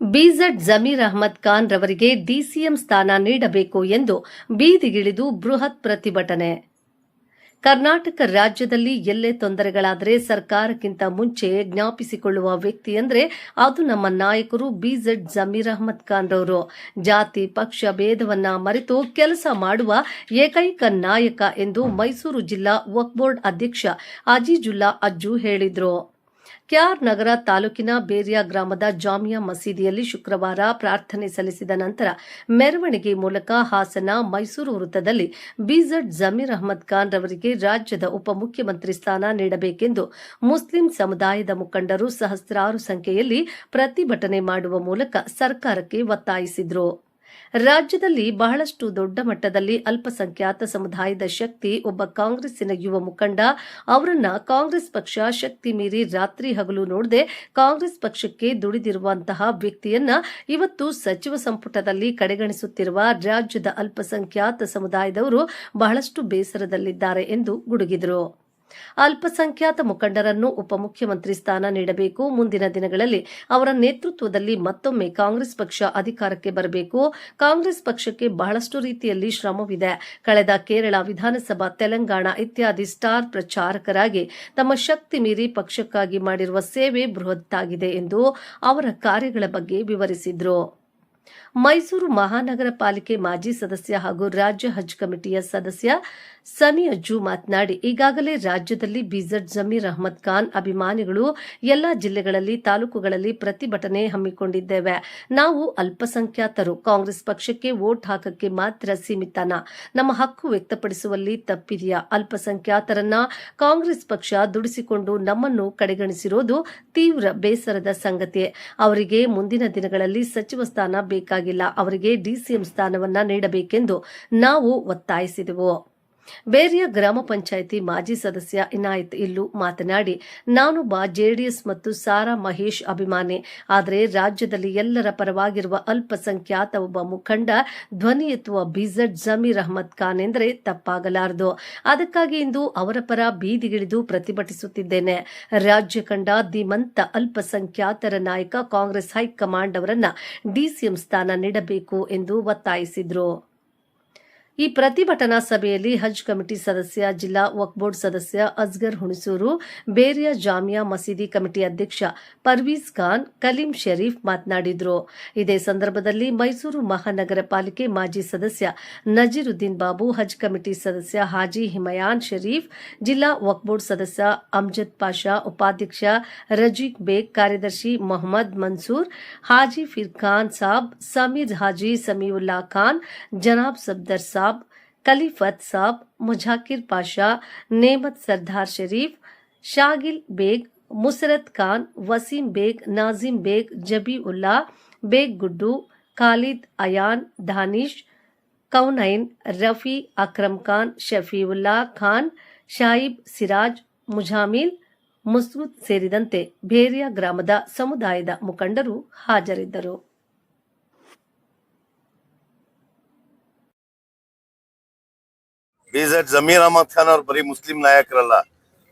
BZ Zameer Ahmed Khan ರವರಿಗೆ DCM ಸ್ಥಾನ ನೀಡಬೇಕು ಎಂದು ಬೀದಿಗಿಳಿದು ಬೃಹತ್ ಪ್ರತಿಭಟನೆ. ಕರ್ನಾಟಕ ರಾಜ್ಯದಲ್ಲಿ ಎಲ್ಲೇ ತೊಂದರೆಗಳಾದರೆ ಸರ್ಕಾರಕ್ಕಿಂತ ಮುಂಚೆ ಜ್ಞಾಪಿಸಿಕೊಳ್ಳುವ ವ್ಯಕ್ತಿ ಅಂದರೆ ಅದು ನಮ್ಮ ನಾಯಕರು ಬಿಜೆಡ್ ಜಮೀರ್ ಅಹ್ಮದ್ ಖಾನ್ ರವರು. ಜಾತಿ ಪಕ್ಷ ಭೇದವನ್ನ ಮರೆತು ಕೆಲಸ ಮಾಡುವ ಏಕೈಕ ನಾಯಕ ಎಂದು ಮೈಸೂರು ಜಿಲ್ಲಾ ವಕ್ಫ್ ಬೋರ್ಡ್ ಅಧ್ಯಕ್ಷ ಅಜೀಜುಲ್ಲಾ ಅಜ್ಜು ಹೇಳಿದರು. ಕೆಆರ್ ನಗರ ತಾಲೂಕಿನ ಬೇರಿಯಾ ಗ್ರಾಮದ ಜಾಮಿಯಾ ಮಸೀದಿಯಲ್ಲಿ ಶುಕ್ರವಾರ ಪ್ರಾರ್ಥನೆ ಸಲ್ಲಿಸಿದ ನಂತರ ಮೆರವಣಿಗೆ ಮೂಲಕ ಹಾಸನ ಮೈಸೂರು ವೃತ್ತದಲ್ಲಿ ಬಿಜೆಡ್ ಜಮೀರ್ ಅಹ್ಮದ್ ಖಾನ್ ರವರಿಗೆ ರಾಜ್ಯದ ಉಪಮುಖ್ಯಮಂತ್ರಿ ಸ್ಥಾನ ನೀಡಬೇಕೆಂದು ಮುಸ್ಲಿಂ ಸಮುದಾಯದ ಮುಖಂಡರು ಸಹಸ್ರಾರು ಸಂಖ್ಯೆಯಲ್ಲಿ ಪ್ರತಿಭಟನೆ ಮಾಡುವ ಮೂಲಕ ಸರ್ಕಾರಕ್ಕೆ ಒತ್ತಾಯಿಸಿದರು. ರಾಜ್ಯದಲ್ಲಿ ಬಹಳಷ್ಟು ದೊಡ್ಡ ಮಟ್ಟದಲ್ಲಿ ಅಲ್ಪಸಂಖ್ಯಾತ ಸಮುದಾಯದ ಶಕ್ತಿ ಒಬ್ಬ ಕಾಂಗ್ರೆಸ್ಸಿನ ಯುವ ಮುಖಂಡ. ಅವರನ್ನ ಕಾಂಗ್ರೆಸ್ ಪಕ್ಷ ಶಕ್ತಿ ಮೀರಿ ರಾತ್ರಿ ಹಗಲು ನೋಡದೆ ಕಾಂಗ್ರೆಸ್ ಪಕ್ಷಕ್ಕೆ ದುಡಿದಿರುವಂತಹ ವ್ಯಕ್ತಿಯನ್ನ ಇವತ್ತು ಸಚಿವ ಸಂಪುಟದಲ್ಲಿ ಕಡೆಗಣಿಸುತ್ತಿರುವ ರಾಜ್ಯದ ಅಲ್ಪಸಂಖ್ಯಾತ ಸಮುದಾಯದವರು ಬಹಳಷ್ಟು ಬೇಸರದಲ್ಲಿದ್ದಾರೆ ಎಂದು ಗುಡುಗಿದರು. ಅಲ್ಪಸಂಖ್ಯಾತ ಮುಖಂಡರನ್ನು ಉಪಮುಖ್ಯಮಂತ್ರಿ ಸ್ಥಾನ ನೀಡಬೇಕು. ಮುಂದಿನ ದಿನಗಳಲ್ಲಿ ಅವರ ನೇತೃತ್ವದಲ್ಲಿ ಮತ್ತೊಮ್ಮೆ ಕಾಂಗ್ರೆಸ್ ಪಕ್ಷ ಅಧಿಕಾರಕ್ಕೆ ಬರಬೇಕು. ಕಾಂಗ್ರೆಸ್ ಪಕ್ಷಕ್ಕೆ ಬಹಳಷ್ಟು ರೀತಿಯಲ್ಲಿ ಶ್ರಮವಿದೆ. ಕಳೆದ ಕೇರಳ ವಿಧಾನಸಭಾ, ತೆಲಂಗಾಣ ಇತ್ಯಾದಿ ಸ್ಟಾರ್ ಪ್ರಚಾರಕರಾಗಿ ತಮ್ಮ ಶಕ್ತಿ ಮೀರಿ ಪಕ್ಷಕ್ಕಾಗಿ ಮಾಡಿರುವ ಸೇವೆ ಬೃಹತ್ತಾಗಿದೆ ಎಂದು ಅವರ ಕಾರ್ಯಗಳ ಬಗ್ಗೆ ವಿವರಿಸಿದರು. ಮೈಸೂರು ಮಹಾನಗರ ಪಾಲಿಕೆ ಮಾಜಿ ಸದಸ್ಯ ಹಾಗೂ ರಾಜ್ಯ ಹಜ್ ಕಮಿಟಿಯ ಸದಸ್ಯ ಸನಿ ಅಜ್ಜು ಮಾತನಾಡಿ, ಈಗಾಗಲೇ ರಾಜ್ಯದಲ್ಲಿ ಬಿಜೆಡ್ ಜಮೀರ್ ಅಹ್ಮದ್ ಖಾನ್ ಅಭಿಮಾನಿಗಳು ಎಲ್ಲಾ ಜಿಲ್ಲೆಗಳಲ್ಲಿ, ತಾಲೂಕುಗಳಲ್ಲಿ ಪ್ರತಿಭಟನೆ ಹಮ್ಮಿಕೊಂಡಿದ್ದೇವೆ. ನಾವು ಅಲ್ಪಸಂಖ್ಯಾತರು ಕಾಂಗ್ರೆಸ್ ಪಕ್ಷಕ್ಕೆ ವೋಟ್ ಹಾಕಕ್ಕೆ ಮಾತ್ರ ಸೀಮಿತನಾ? ನಮ್ಮ ಹಕ್ಕು ವ್ಯಕ್ತಪಡಿಸುವಲ್ಲಿ ತಪ್ಪಿದೆಯಾ? ಅಲ್ಪಸಂಖ್ಯಾತರನ್ನ ಕಾಂಗ್ರೆಸ್ ಪಕ್ಷ ದುಡಿಸಿಕೊಂಡು ನಮ್ಮನ್ನು ಕಡೆಗಣಿಸಿರೋದು ತೀವ್ರ ಬೇಸರದ ಸಂಗತಿ. ಅವರಿಗೆ ಮುಂದಿನ ದಿನಗಳಲ್ಲಿ ಸಚಿವ ಸ್ಥಾನ ಬೇಕಾಗಿಲ್ಲ, ಅವರಿಗೆ ಡಿಸಿಎಂ ಸ್ಥಾನವನ್ನ ನೀಡಬೇಕೆಂದು ನಾವು ಒತ್ತಾಯಿಸಿದೆವು. ಬೇರಿಯಾ ಗ್ರಾಮ ಪಂಚಾಯಿತಿ ಮಾಜಿ ಸದಸ್ಯ ಇನಾಯತ್ ಇಲ್ಲು ಮಾತನಾಡಿ, ನಾನೊಬ್ಬ ಜೆಡಿಎಸ್ ಮತ್ತು ಸಾರಾ ಮಹೇಶ್ ಅಭಿಮಾನಿ. ಆದರೆ ರಾಜ್ಯದಲ್ಲಿ ಎಲ್ಲರ ಪರವಾಗಿರುವ ಅಲ್ಪಸಂಖ್ಯಾತ ಒಬ್ಬ ಮುಖಂಡ ಧ್ವನಿ ಎತ್ತುವ ಬಿಜೆಡ್ ಜಮೀರ್ ಅಹ್ಮದ್ ಖಾನ್ ಎಂದರೆ ತಪ್ಪಾಗಲಾರದು. ಅದಕ್ಕಾಗಿ ಇಂದು ಅವರ ಪರ ಬೀದಿಗಿಳಿದು ಪ್ರತಿಭಟಿಸುತ್ತಿದ್ದೇನೆ. ರಾಜ್ಯ ಕಂಡ ಧೀಮಂತ ಅಲ್ಪಸಂಖ್ಯಾತರ ನಾಯಕ ಕಾಂಗ್ರೆಸ್ ಹೈಕಮಾಂಡ್ ಅವರನ್ನ ಡಿಸಿಎಂ ಸ್ಥಾನ ನೀಡಬೇಕು ಎಂದು ಒತ್ತಾಯಿಸಿದರು. ಈ ಪ್ರತಿಭಟನಾ ಸಭೆಯಲ್ಲಿ ಹಜ್ ಕಮಿಟಿ ಸದಸ್ಯ, ಜಿಲ್ಲಾ ವಕ್ಫ್ ಬೋರ್ಡ್ ಸದಸ್ಯ ಅಸ್ಗರ್ ಹುಣಸೂರು, ಬೇರಿಯಾ ಜಾಮಿಯಾ ಮಸೀದಿ ಕಮಿಟಿ ಅಧ್ಯಕ್ಷ ಪರ್ವೀಜ್ ಖಾನ್, ಕಲೀಂ ಶರೀಫ್ ಮಾತನಾಡಿದರು. ಇದೇ ಸಂದರ್ಭದಲ್ಲಿ ಮೈಸೂರು ಮಹಾನಗರ ಪಾಲಿಕೆ ಮಾಜಿ ಸದಸ್ಯ ನಜೀರುದ್ದೀನ್ ಬಾಬು, ಹಜ್ ಕಮಿಟಿ ಸದಸ್ಯ ಹಾಜಿ ಹಿಮಯಾನ್ ಶರೀಫ್, ಜಿಲ್ಲಾ ವಕ್ಫ್ ಬೋರ್ಡ್ ಸದಸ್ಯ ಅಮ್ಜದ್ ಪಾಷಾ, ಉಪಾಧ್ಯಕ್ಷ ರಜೀಕ್ ಬೇಗ್, ಕಾರ್ಯದರ್ಶಿ ಮೊಹಮ್ಮದ್ ಮನ್ಸೂರ್, ಹಾಜಿ ಫಿರ್ ಖಾನ್ ಸಾಬ್, ಸಮೀರ್ ಹಾಜಿ ಸಮೀವುಲ್ಲಾ ಖಾನ್, ಜನಾಬ್ ಸಫ್ದರ್ ಸಾಬ್, ಖಲೀಫತ್ ಸಾಬ್, ಮುಜಾಕಿರ್ ಪಾಷಾ, ನೇಮತ್ ಸರ್ದಾರ್ ಶರೀಫ್, ಶಾಗಿಲ್ ಬೇಗ್, ಮುಸರತ್ ಖಾನ್, ವಸೀಂ ಬೇಗ್, ನಾಜಿಮ್ ಬೇಗ್, ಜಬೀಉಲ್ಲಾ ಬೇಗ್ ಗುಡ್ಡು, ಖಾಲಿದ್ ಅಯಾನ್, ದಾನಿಶ್, ಕೌನೈನ್, ರಫಿ, ಅಕ್ರಮ್ ಖಾನ್, ಶಫೀವುಲ್ಲಾ ಖಾನ್, ಶಾಯಿಬ್, ಸಿರಾಜ್, ಮುಜಾಮಿಲ್, ಮುಸ್ರುದ್ ಸೇರಿದಂತೆ ಬೇರಿಯಾ ಗ್ರಾಮದ ಸಮುದಾಯದ ಮುಖಂಡರು ಹಾಜರಿದ್ದರು. ಬಿಜೆಡ್ ಜಮೀರ್ ಅಹ್ಮದ್ ಖಾನ್ ಅವರು ಬರೀ ಮುಸ್ಲಿಂ ನಾಯಕರಲ್ಲ,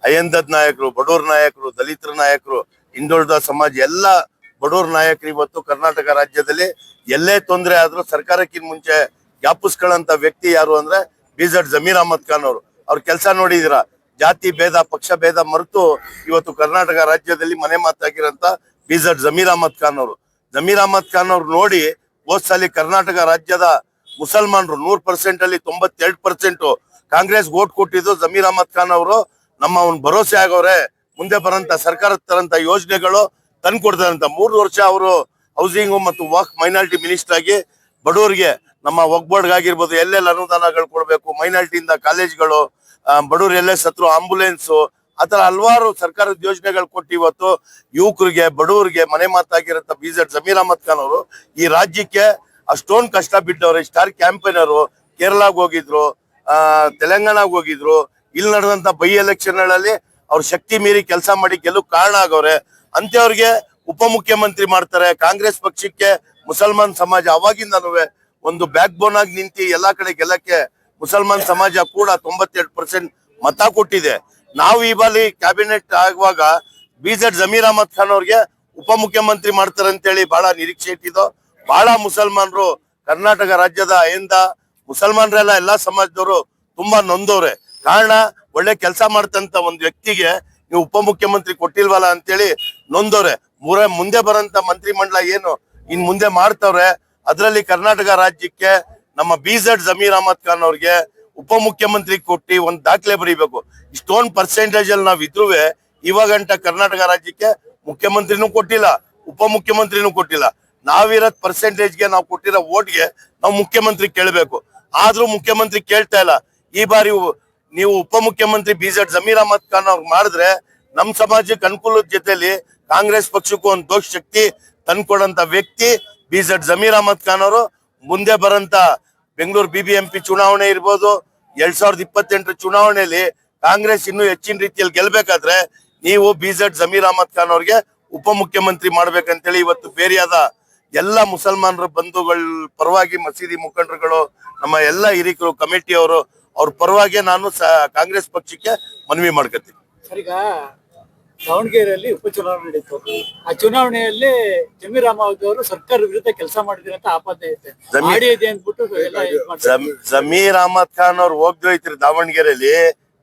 ಅಯ್ಯಂದದ್ ನಾಯಕರು, ಬಡವರ ನಾಯಕರು, ದಲಿತರ ನಾಯಕರು, ಹಿಂದುಳಿದ ಸಮಾಜ ಎಲ್ಲ ಬಡವರ ನಾಯಕರು ಇವತ್ತು ಕರ್ನಾಟಕ ರಾಜ್ಯದಲ್ಲಿ ಎಲ್ಲೇ ತೊಂದರೆ ಆದ್ರೂ ಸರ್ಕಾರಕ್ಕಿಂತ ಮುಂಚೆ ಜ್ಞಾಪಿಸ್ಕೊಳ್ಳಂತ ವ್ಯಕ್ತಿ ಯಾರು ಅಂದ್ರೆ ಬಿಜೆಡ್ ಜಮೀರ್ ಅಹ್ಮದ್ ಖಾನ್ ಅವರು. ಅವ್ರ ಕೆಲಸ ನೋಡಿದಿರ, ಜಾತಿ ಭೇದ ಪಕ್ಷ ಭೇದ ಮರೆತು ಇವತ್ತು ಕರ್ನಾಟಕ ರಾಜ್ಯದಲ್ಲಿ ಮನೆ ಮಾತಾಗಿರಂತ ಬಿಜೆಡ್ ಜಮೀರ್ ಅಹ್ಮದ್ ಖಾನ್ ಅವರು. ಜಮೀರ್ ಅಹ್ಮದ್ ಖಾನ್ ಅವ್ರು ನೋಡಿ ಹೋದ್ ಸಾಲಿ ಕರ್ನಾಟಕ ರಾಜ್ಯದ ಮುಸಲ್ಮಾನರು 100% ಅಲ್ಲಿ 92% ಕಾಂಗ್ರೆಸ್ ವೋಟ್ ಕೊಟ್ಟಿದ್ದು ಜಮೀರ್ ಅಹ್ಮದ್ ಖಾನ್ ಅವರು. ನಮ್ಮ ಭರೋಸೆ ಆಗವ್ರೆ, ಮುಂದೆ ಬರಂತ ಸರ್ಕಾರದ ತರಂತ ಯೋಜನೆಗಳು ತಂದು ಕೊಡ್ತಾರಂತ. 3 ವರ್ಷ ಅವರು ಹೌಸಿಂಗ್ ಮತ್ತು ವಕ್ಫ್ ಮೈನಾರಿಟಿ ಮಿನಿಸ್ಟರ್ ಆಗಿ ಬಡವರಿಗೆ ನಮ್ಮ ವಕ್ಫ್ ಬೋರ್ಡ್ ಆಗಿರ್ಬೋದು ಎಲ್ಲೆಲ್ಲ ಅನುದಾನಗಳು ಕೊಡಬೇಕು, ಮೈನಾರಿಟಿಯಿಂದ ಕಾಲೇಜ್ಗಳು, ಬಡವರು ಎಲ್ಲೇ ಸತ್ರು ಆಂಬುಲೆನ್ಸ್, ಆತರ ಹಲವಾರು ಸರ್ಕಾರದ ಯೋಜನೆಗಳು ಕೊಟ್ಟು ಇವತ್ತು ಯುವಕರಿಗೆ ಬಡವರಿಗೆ ಮನೆ ಮಾತಾಗಿರಂತ ಬಿಜೆಡ್ ಜಮೀರ್ ಅಹ್ಮದ್ ಖಾನ್ ಅವರು ಈ ರಾಜ್ಯಕ್ಕೆ ಅಷ್ಟೊಂದು ಕಷ್ಟ ಬಿಟ್ಟವ್ರೆ. ಸ್ಟಾರ್ ಕ್ಯಾಂಪೇನರು ಕೇರಳಾಗ ಹೋಗಿದ್ರು, ತೆಲಂಗಾಣಾಗ ಹೋಗಿದ್ರು. ಇಲ್ಲಿ ನಡೆದಂತ ಬೈ ಎಲೆಕ್ಷನ್ ಗಳಲ್ಲಿ ಅವ್ರ ಶಕ್ತಿ ಮೀರಿ ಕೆಲಸ ಮಾಡಿ ಗೆಲ್ಲುವ ಕಾರಣ ಆಗವ್ರೆ. ಅಂತವ್ರಿಗೆ ಉಪಮುಖ್ಯಮಂತ್ರಿ ಮಾಡ್ತಾರೆ. ಕಾಂಗ್ರೆಸ್ ಪಕ್ಷಕ್ಕೆ ಮುಸಲ್ಮಾನ್ ಸಮಾಜ ಅವಾಗಿಂದನೂ ಒಂದು ಬ್ಯಾಕ್ ಬೋನ್ ಆಗಿ ನಿಂತಿ ಎಲ್ಲಾ ಕಡೆ ಗೆಲ್ಲಕ್ಕೆ ಮುಸಲ್ಮಾನ್ ಸಮಾಜ ಕೂಡ 92% ಮತ ಕೊಟ್ಟಿದೆ. ನಾವು ಈ ಬಾರಿ ಕ್ಯಾಬಿನೆಟ್ ಆಗುವಾಗ ಬಿಜೆಡ್ ಜಮೀರ್ ಅಹ್ಮದ್ ಖಾನ್ ಅವ್ರಿಗೆ ಉಪಮುಖ್ಯಮಂತ್ರಿ ಮಾಡ್ತಾರೆ ಅಂತೇಳಿ ಬಹಳ ನಿರೀಕ್ಷೆ ಇಟ್ಟಿದ್ದು. ಬಹಳ ಮುಸಲ್ಮಾನರು ಕರ್ನಾಟಕ ರಾಜ್ಯದ ಅಹಿಂದ ಮುಸಲ್ಮಾನರೆಲ್ಲ ಎಲ್ಲಾ ಸಮಾಜದವರು ತುಂಬಾ ನೊಂದವ್ರೆ. ಕಾರಣ ಒಳ್ಳೆ ಕೆಲಸ ಮಾಡ್ತಂತ ಒಂದ್ ವ್ಯಕ್ತಿಗೆ ನೀವು ಉಪಮುಖ್ಯಮಂತ್ರಿ ಕೊಟ್ಟಿಲ್ವಲ್ಲ ಅಂತೇಳಿ ನೊಂದವ್ರೆ. ಮುಂದೆ ಬರಂತ ಮಂತ್ರಿ ಮಂಡಲ ಏನು ಇನ್ ಮುಂದೆ ಮಾಡ್ತವ್ರೆ, ಅದರಲ್ಲಿ ಕರ್ನಾಟಕ ರಾಜ್ಯಕ್ಕೆ ನಮ್ಮ BZ ಜಮೀರ್ ಅಹಮದ್ ಖಾನ್ ಅವ್ರಿಗೆ ಉಪಮುಖ್ಯಮಂತ್ರಿ ಕೊಟ್ಟಿ ಒಂದ್ ದಾಖಲೆ ಬರೀಬೇಕು. ಇಷ್ಟೊಂದು ಪರ್ಸೆಂಟೇಜ್ ಅಲ್ಲಿ ನಾವ್ ಇದ್ರುವೆ ಇವಾಗಂಟ ಕರ್ನಾಟಕ ರಾಜ್ಯಕ್ಕೆ ಮುಖ್ಯಮಂತ್ರಿನೂ ಕೊಟ್ಟಿಲ್ಲ, ಉಪಮುಖ್ಯಮಂತ್ರಿನೂ ಕೊಟ್ಟಿಲ್ಲ. ನಾವಿರೋದ್ ಪರ್ಸೆಂಟೇಜ್ಗೆ ನಾವು ಕೊಟ್ಟಿರೋ ಓಟ್ಗೆ ನಾವು ಮುಖ್ಯಮಂತ್ರಿ ಕೇಳಬೇಕು. ಆದ್ರೂ ಮುಖ್ಯಮಂತ್ರಿ ಕೇಳ್ತಾ ಇಲ್ಲ. ಈ ಬಾರಿ ನೀವು ಉಪಮುಖ್ಯಮಂತ್ರಿ BZ ಜಮೀರ್ ಅಹಮದ್ ಖಾನ್ ಅವ್ರು ಮಾಡಿದ್ರೆ ನಮ್ ಸಮಾಜಕ್ಕೆ ಅನುಕೂಲದ ಜೊತೆಲಿ ಕಾಂಗ್ರೆಸ್ ಪಕ್ಷಕ್ಕೂ ಒಂದು ದೊಡ್ಡ ಶಕ್ತಿ ತಂದ್ಕೊಡಂತ ವ್ಯಕ್ತಿ BZ ಜಮೀರ್ ಅಹಮದ್ ಖಾನ್ ಅವರು. ಮುಂದೆ ಬರಂತ ಬೆಂಗಳೂರು BBMP ಚುನಾವಣೆ ಇರ್ಬೋದು, 2028 ಚುನಾವಣೆಯಲ್ಲಿ ಕಾಂಗ್ರೆಸ್ ಇನ್ನೂ ಹೆಚ್ಚಿನ ರೀತಿಯಲ್ಲಿ ಗೆಲ್ಬೇಕಾದ್ರೆ ನೀವು BZ ಜಮೀರ್ ಅಹಮದ್ ಖಾನ್ ಅವ್ರಿಗೆ ಉಪಮುಖ್ಯಮಂತ್ರಿ ಮಾಡ್ಬೇಕಂತೇಳಿ ಇವತ್ತು ಬೇರೆಯಾದ ಎಲ್ಲಾ ಮುಸಲ್ಮಾನರ ಬಂಧುಗಳ ಪರವಾಗಿ, ಮಸೀದಿ ಮುಖಂಡರುಗಳು, ನಮ್ಮ ಎಲ್ಲಾ ಹಿರಿಕರು, ಕಮಿಟಿಯವರು, ಅವ್ರ ಪರವಾಗಿ ನಾನು ಕಾಂಗ್ರೆಸ್ ಪಕ್ಷಕ್ಕೆ ಮನವಿ ಮಾಡ್ಕೊತೀನಿ. ಸರ್, ಈಗ ದಾವಣಗೆರೆಯಲ್ಲಿ ಉಪಚುನಾವಣೆ ನಡೀತು. ಆ ಚುನಾವಣೆಯಲ್ಲಿ ಜಮೀರ್ ಅಹಮದ್ ಅವರು ಸರ್ಕಾರದ ವಿರುದ್ಧ ಕೆಲಸ ಮಾಡಿದ್ರೆ ಅಂತ ಆಪಾದನೆ ಐತೆ, ಮಾಡಿ ಇದೆ ಅಂದ್ಬಿಟ್ಟು ಎಲ್ಲ ಜಮೀರ್ ಅಹಮದ್ ಖಾನ್ ಅವ್ರು ಹೋಗ್ದೋಯ್ತಿರಿ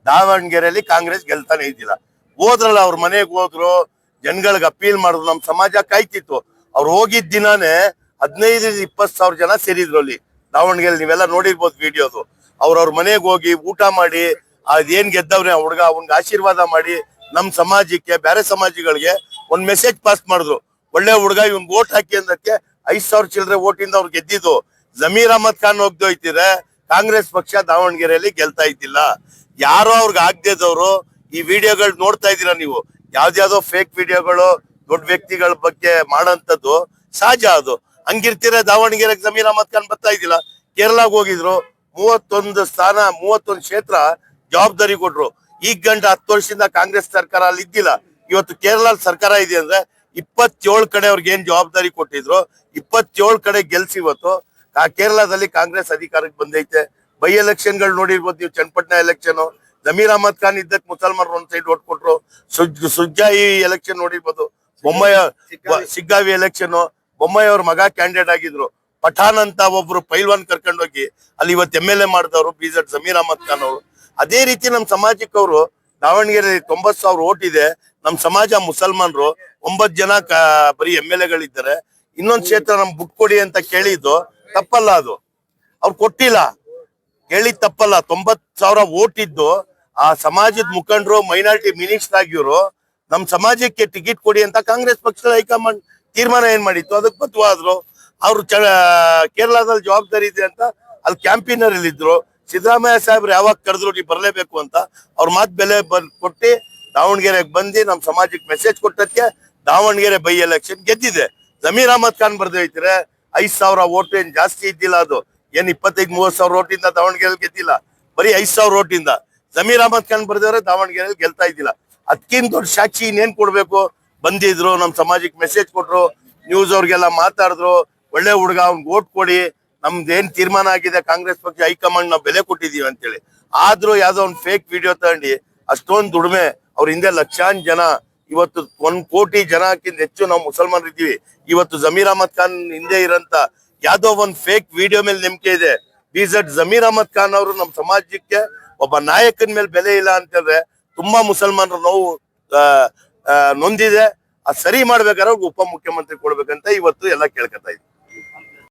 ದಾವಣಗೆರೆಯಲ್ಲಿ ಕಾಂಗ್ರೆಸ್ ಗೆಲ್ತಾನೆ ಇದ್ದಿಲ್ಲ. ಹೋದ್ರಲ್ಲ, ಅವ್ರ ಮನೆಗೆ ಹೋದ್ರು, ಜನಗಳಿಗೆ ಅಪೀಲ್ ಮಾಡಿದ್ರು, ನಮ್ ಸಮಾಜ ಕಾಯ್ತಿತ್ತು. ಅವ್ರು ಹೋಗಿದ್ ದಿನಾನೇ 15-20 ಸಾವಿರ ಜನ ಸೇರಿದ್ರು ಅಲ್ಲಿ ದಾವಣಗೆರೆ. ನೀವೆಲ್ಲ ನೋಡಿರ್ಬೋದು ವಿಡಿಯೋದು. ಅವ್ರವ್ರ ಮನೆಗೆ ಹೋಗಿ ಊಟ ಮಾಡಿ, ಅದೇನ್ ಗೆದ್ದವ್ರೆ ಆ ಹುಡ್ಗ ಅವ್ನ್ಗೆ ಆಶೀರ್ವಾದ ಮಾಡಿ ನಮ್ ಸಮಾಜಕ್ಕೆ, ಬೇರೆ ಸಮಾಜಗಳಿಗೆ ಒಂದ್ ಮೆಸೇಜ್ ಪಾಸ್ ಮಾಡಿದ್ರು. ಒಳ್ಳೆ ಹುಡ್ಗ, ಇವ್ನ್ ವೋಟ್ ಹಾಕಿ ಅಂದಕ್ಕೆ 5,000 ಚಿಲ್ಲರೆ ವೋಟಿಂದ ಅವ್ರು ಗೆದ್ದಿದ್ದು. ಜಮೀರ್ ಅಹಮದ್ ಖಾನ್ ಹೋಗ್ದೋಯ್ತಿದ್ರೆ ಕಾಂಗ್ರೆಸ್ ಪಕ್ಷ ದಾವಣಗೆರೆಯಲ್ಲಿ ಗೆಲ್ತಾ ಇದ್ದಿಲ್ಲ. ಯಾರೋ ಅವ್ರಿಗೆ ಆಗ್ದೇದವ್ರು ಈ ವಿಡಿಯೋಗಳು ನೋಡ್ತಾ ಇದ್ದೀರಾ ನೀವು. ಯಾವ್ದ್ಯಾವ್ದೋ ಫೇಕ್ ವಿಡಿಯೋಗಳು ದೊಡ್ಡ ವ್ಯಕ್ತಿಗಳ ಬಗ್ಗೆ ಮಾಡಂತದ್ದು ಸಹಜ. ಅದು ಹಂಗಿರ್ತೀರ. ದಾವಣಗೆರೆಗೆ ಜಮೀರ್ ಅಹಮದ್ ಖಾನ್ ಬರ್ತಾ ಇದ್ದಿಲ್ಲ. ಕೇರಳಾಗ ಹೋಗಿದ್ರು, 31 ಸ್ಥಾನ, 31 ಕ್ಷೇತ್ರ ಜವಾಬ್ದಾರಿ ಕೊಟ್ರು. ಈಗ ಗಂಟ 10 ವರ್ಷದಿಂದ ಕಾಂಗ್ರೆಸ್ ಸರ್ಕಾರ ಅಲ್ಲಿ ಇದ್ದಿಲ್ಲ. ಇವತ್ತು ಕೇರಳ ಸರ್ಕಾರ ಇದೆ ಅಂದ್ರೆ 27 ಕಡೆ ಅವ್ರಿಗೆ ಏನ್ ಜವಾಬ್ದಾರಿ ಕೊಟ್ಟಿದ್ರು, 27 ಕಡೆ ಗೆಲ್ಸಿ ಇವತ್ತು ಕೇರಳದಲ್ಲಿ ಕಾಂಗ್ರೆಸ್ ಅಧಿಕಾರಕ್ಕೆ ಬಂದೈತೆ. ಬೈ ಎಲೆಕ್ಷನ್ ಗಳು ನೋಡಿರ್ಬೋದು ನೀವು. ಚನ್ನಪಟ್ಟಣ ಎಲೆಕ್ಷನ್ ಜಮೀರ್ ಅಹಮದ್ ಖಾನ್ ಇದ್ದಕ್ಕೆ ಮುಸಲ್ಮಾನರು ಒಂದ್ ಸೈಡ್ ಓಟ್ ಕೊಟ್ರು. ಸುಜ್ಜಾಯಿ ಎಲೆಕ್ಷನ್ ನೋಡಿರ್ಬೋದು. ಸಿಗ್ಗಾವಿ ಎಲೆಕ್ಷನ್ ಬೊಮ್ಮಾಯಿ ಅವ್ರ ಮಗ ಕ್ಯಾಂಡಿಡೇಟ್ ಆಗಿದ್ರು. ಪಠಾನ್ ಅಂತ ಒಬ್ರು ಪೈಲ್ವಾನ್ ಕರ್ಕೊಂಡೋಗಿ ಅಲ್ಲಿ ಇವತ್ತು MLA ಮಾಡಿದವರು BZ ಜಮೀರ್ ಅಹಮದ್ ಖಾನ್ ಅವರು. ಅದೇ ರೀತಿ ನಮ್ ಸಮಾಜಕ್ಕೆ ಅವರು ದಾವಣಗೆರೆ 90,000 ಓಟ್ ಇದೆ. ನಮ್ ಸಮಾಜ ಮುಸಲ್ಮಾನರು 9 ಜನ ಬರೀ MLAಗಳಿದ್ದಾರೆ. ಇನ್ನೊಂದ್ ಕ್ಷೇತ್ರ ನಮ್ ಬಿಟ್ಕೊಡಿ ಅಂತ ಕೇಳಿದ್ದು ತಪ್ಪಲ್ಲ. ಅದು ಅವ್ರು ಕೊಟ್ಟಿಲ್ಲ, ಕೇಳಿದ್ ತಪ್ಪಲ್ಲ. 90,000 ಓಟ್ ಇದ್ದು ಆ ಸಮಾಜದ ಮುಖಂಡರು, ಮೈನಾರಿಟಿ ಮಿನಿಸ್ಟರ್ ಆಗಿದ್ರು ನಮ್ ಸಮಾಜಕ್ಕೆ ಟಿಕೆಟ್ ಕೊಡಿ ಅಂತ ಕಾಂಗ್ರೆಸ್ ಪಕ್ಷದ ಹೈಕಮಾಂಡ್ ತೀರ್ಮಾನ ಏನ್ ಮಾಡಿತ್ತು, ಅದಕ್ಕೆ ಬದ್ಧವಾದ್ರು. ಅವ್ರು ಕೇರಳದಲ್ಲಿ ಜವಾಬ್ದಾರಿ ಇದೆ ಅಂತ ಅಲ್ಲಿ ಕ್ಯಾಂಪಿನರ್ ಅಲ್ಲಿ ಇದ್ರು. ಸಿದ್ದರಾಮಯ್ಯ ಸಾಹೇಬ್ರು ಯಾವಾಗ ಕರೆದ್ರು ನೀವು ಬರ್ಲೇಬೇಕು ಅಂತ ಅವ್ರ ಮಾತ್ ಬೆಲೆ ಕೊಟ್ಟಿ ದಾವಣಗೆರೆಗೆ ಬಂದು ನಮ್ ಸಮಾಜಕ್ಕೆ ಮೆಸೇಜ್ ಕೊಟ್ಟಕ್ಕೆ ದಾವಣಗೆರೆ ಬೈ ಎಲೆಕ್ಷನ್ ಗೆದ್ದಿದೆ. ಜಮೀರ್ ಅಹಮದ್ ಖಾನ್ ಬರ್ದೈತಿರೆ 5,000 ಓಟ್ ಏನ್ ಜಾಸ್ತಿ ಇದ್ದಿಲ್ಲ. ಅದು ಏನ್ 25-30 ಸಾವಿರ ಓಟಿಂದ ದಾವಣಗೆರೆಯಲ್ಲಿ ಗೆದ್ದಿಲ್ಲ, ಬರೀ 5,000 ಓಟಿಂದ ಜಮೀರ್ ಅಹಮದ್ ಖಾನ್ ಬರ್ದವ್ರೆ ದಾವಣಗೆರೆಯಲ್ಲಿ ಗೆಲ್ತಾ ಇದ್ದಿಲ್ಲ. ಅದಕ್ಕಿಂತ ದೊಡ್ಡ ಸಾಕ್ಷಿ ಇನ್ನೇನ್ ಕೊಡ್ಬೇಕು. ಬಂದಿದ್ರು, ನಮ್ ಸಮಾಜಕ್ಕೆ ಮೆಸೇಜ್ ಕೊಟ್ರು, ನ್ಯೂಸ್ ಅವ್ರಿಗೆಲ್ಲ ಮಾತಾಡಿದ್ರು. ಒಳ್ಳೆ ಹುಡುಗ, ಅವ್ನ್ಗೆ ಓಟ್ ಕೊಡಿ, ನಮ್ದು ಏನ್ ತೀರ್ಮಾನ ಆಗಿದೆ ಕಾಂಗ್ರೆಸ್ ಪಕ್ಷ ಹೈಕಮಾಂಡ್ ನಾವು ಬೆಲೆ ಕೊಟ್ಟಿದೀವಿ ಅಂತೇಳಿ. ಆದ್ರೂ ಯಾವ್ದೋ ಒಂದ್ ಫೇಕ್ ವಿಡಿಯೋ ತಗೊಂಡು ಅಷ್ಟೊಂದು ದುಡಿಮೆ, ಅವ್ರ ಹಿಂದೆ ಲಕ್ಷಾಂತರ ಜನ, ಇವತ್ತು 1 ಕೋಟಿ ಜನಕ್ಕಿಂತ ಹೆಚ್ಚು ನಾವು ಮುಸಲ್ಮಾನರು ಇದ್ದೀವಿ. ಇವತ್ತು ಜಮೀರ್ ಅಹಮದ್ ಖಾನ್ ಹಿಂದೆ ಇರಂತ ಯಾವ್ದೋ ಒಂದ್ ಫೇಕ್ ವಿಡಿಯೋ ಮೇಲೆ ನಂಬಿಕೆ ಇದೆ. BZ ಜಮೀರ್ ಅಹಮದ್ ಖಾನ್ ಅವರು ನಮ್ ಸಮಾಜಕ್ಕೆ ಒಬ್ಬ ನಾಯಕನ ಮೇಲೆ ಬೆಲೆ ಇಲ್ಲ ಅಂತಂದ್ರೆ ತುಂಬಾ ಮುಸಲ್ಮಾನರು ನೋವು ನೊಂದಿದೆ. ಅದ್ ಸರಿ ಮಾಡ್ಬೇಕಾದ್ರೆ ಉಪಮುಖ್ಯಮಂತ್ರಿ ಕೊಡ್ಬೇಕಂತ ಇವತ್ತು ಎಲ್ಲ ಕೇಳ್ಕೊತಾ ಇದ್ದೀವಿ.